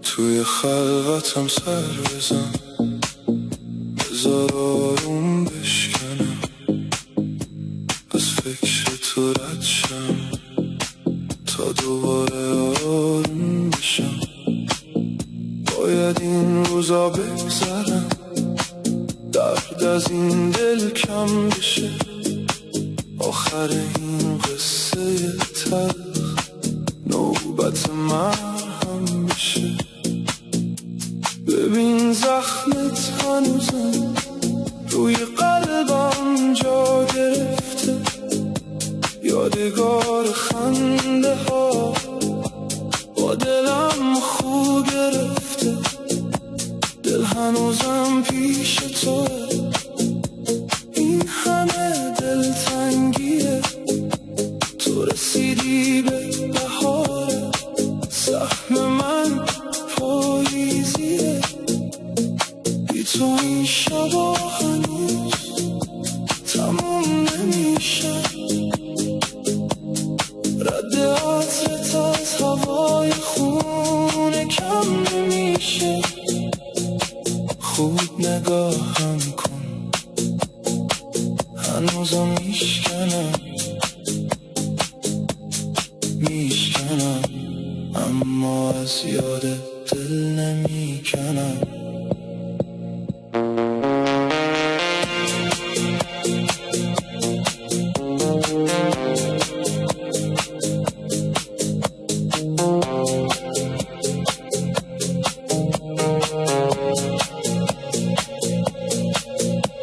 توی خلوتم سر بزن، بذار آروم بشکنم، از فکر تو رد شم تا دوباره آروم بشم. باید این روزا بگذرم، درد از این دل کم بشه، آخر این قصه تلخ نوبت مرهم بشه. ببین زخمت هنوزم روی قلبم جا گرفته، یادگار خنده ها با دلم خو گرفته. دل هنوزم پیش تو، این همه دلتنگیه، تو رسیدی به بهار، سهم من پاییزیه. بی تو این شبا هنوز تموم نمیشه، رد عطرت از هوای خونه کم نمیشه. خوب نگاهم کن، هنوزم میشکنم، اما از یاد دل نمیکنم.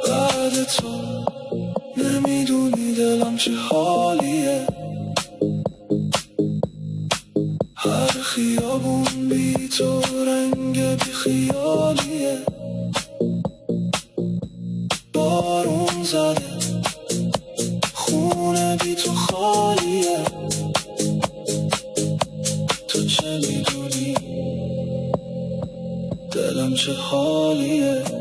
بعد تو نمیدونی دلم چه حالیه، هر خیابون بی تو رنگ بی خیالیه. بارون زده خونه بی تو خالیه، تو چه میدونی دلم چه حالیه.